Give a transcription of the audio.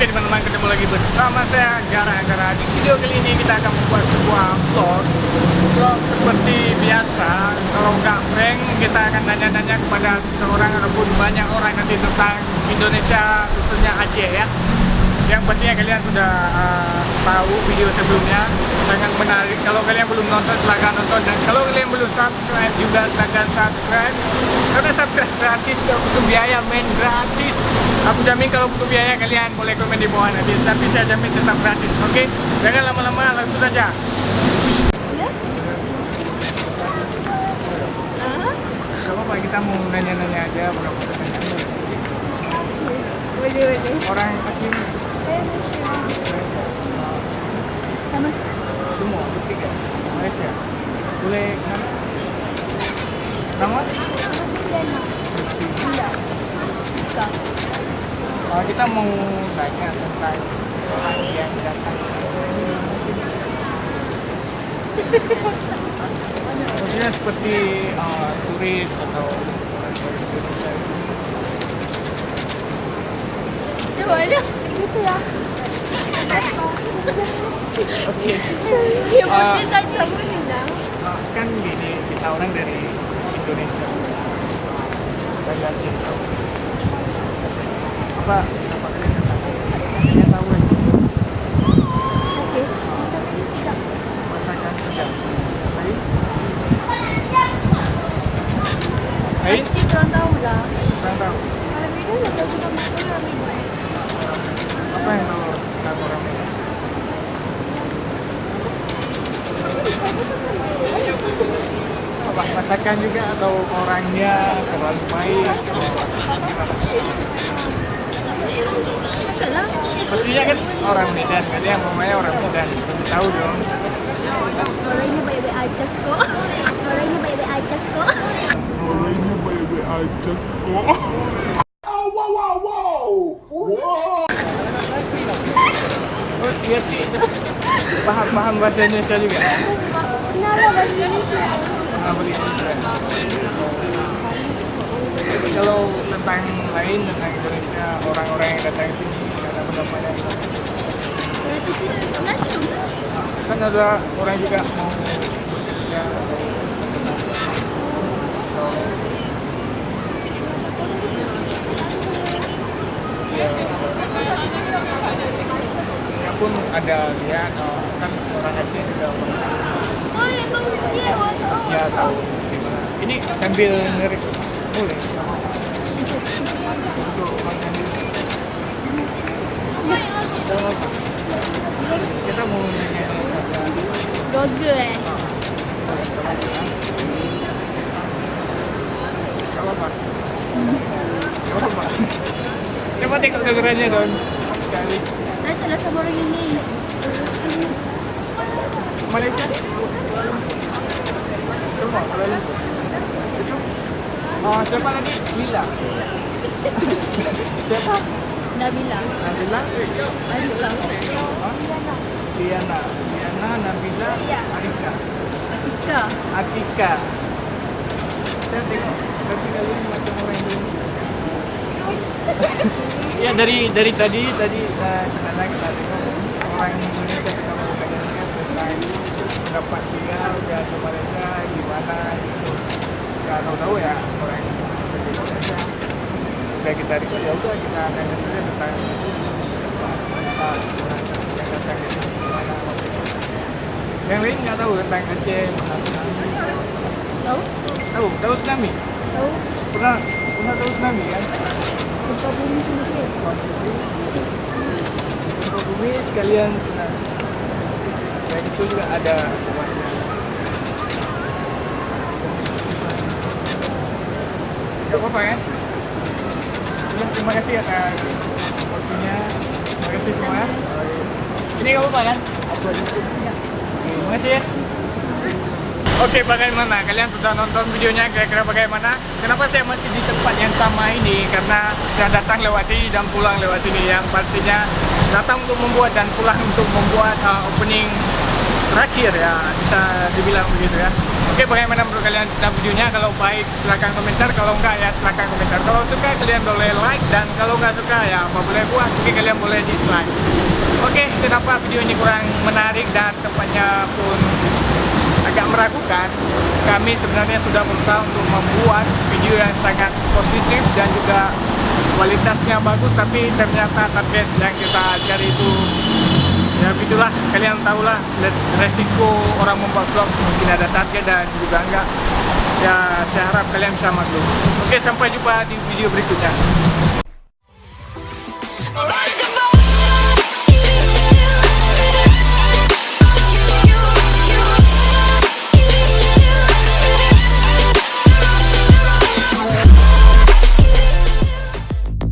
Oke, teman-teman, ketemu lagi bersama saya Gara-Gara. Di video kali ini kita akan membuat sebuah vlog seperti biasa. Kalau nggak prank, kita akan nanya-nanya kepada seseorang ataupun banyak orang nanti tentang Indonesia, khususnya Aceh ya. Yang pastinya kalian sudah tahu video sebelumnya, sangat menarik. Kalau kalian belum nonton, silahkan nonton. Dan kalau kalian belum subscribe juga, silahkan subscribe. Karena subscribe gratis, gak butuh biaya, main gratis. Aku jamin kalau butuh biaya, kalian boleh komen di bawah nanti. Tapi saya jamin tetap gratis, oke? Jangan lama-lama, langsung saja. Gak apa-apa, kita mau nanya-nanya aja, berapa tanya. Boleh. Orang asli Saya Malaysia. Sama? semua, bertiga Malaysia. Boleh kan? Nama? Diana. Mesti. Enggak. Ika. Kita mau tanya tentang orang yang datang ke sini. Maksudnya seperti turis atau orang dari Indonesia di sini. Coba aja. Gitu ya. Oke. Ya boleh saja, boleh lah. Kan gini, kita orang dari Indonesia, dari Aceh. Apa kalian tahu? Kalian tahu kan? Aceh. Tidak. Masakan sedap. Baik. Baik. Aceh kurang tahu lah. Kurang tahu. Kalau Medan nggak tahu suka makan ramen. Apa yang tahu orang ini? Apa masakan juga atau orangnya terlalu baik? Enggak lah. Pastinya kan orang Medan, kan ya, mamanya orang Medan, pasti tahu dong. Orangnya baik-baik aja kok. Orangnya baik-baik aja kok. Orangnya baik-baik aja kok. Oh, iya, paham bahasa Indonesia juga? Kenapa bahasa Indonesia? Kenapa di Indonesia? Kalau tentang lain tentang Indonesia, orang-orang yang datang ke sini, ada pendapatnya. Rasa sih langsung. Kan ada orang juga mau bekerja atau ya, saya pun ada lihat kan orang Aceh juga pernah Oh, emang dia ya tahu gimana. Ini sambil ngerik boleh untuk makan ini. Kita mau nanya blogger apa apa? Apa? Coba tengok kegerannya dong sekali. Nanti lah sama orang ini. Malaysia? Coba kalau itu. Siapa lagi? Lila. Siapa? Nabila. Nabila? Arika. Diana, Nabila, Arika. Atika. Atika. Saya tengok kaki kalian macam orang Indonesia. Ya dari tadi sana kita tengok orang Indonesia, kita mau tanya tentang pendapat dia udah ke Malaysia gimana gitu. Nggak tahu ya orang Indonesia. Udah kita record, ya udah kita tanya saja tentang apa orang yang datang ke sini gimana. Yang lain nggak tahu tentang Aceh, Tahu? tahu tsunami? Tahu? Pernah tahu tsunami kan? Gempa bumi sedikit. Gempa bumi sekalian tsunami. Dan itu juga ada obatnya. Gak apa-apa kan? Ya, terima kasih atas waktunya. Terima kasih semua. Ini gak apa-apa kan? Terima kasih ya. Oke, bagaimana? Kalian sudah nonton videonya kira-kira bagaimana? Kenapa saya masih di tempat yang sama ini? Karena saya datang lewat sini dan pulang lewat sini. Yang pastinya datang untuk membuat dan pulang untuk membuat opening terakhir ya, bisa dibilang begitu ya. Oke, bagaimana menurut kalian tentang videonya? Kalau baik silahkan komentar, kalau enggak ya silahkan komentar. Kalau suka kalian boleh like, dan kalau nggak suka ya apa boleh buat, mungkin kalian boleh dislike. Oke, kenapa video ini kurang menarik dan tempatnya pun agak meragukan? Kami sebenarnya sudah berusaha untuk membuat video yang sangat positif dan juga kualitasnya bagus, tapi ternyata target yang kita cari itu ya begitulah, kalian tahulah resiko orang membuat vlog, mungkin ada target dan juga enggak. Ya saya harap kalian bisa maklum. Oke, sampai jumpa di video berikutnya.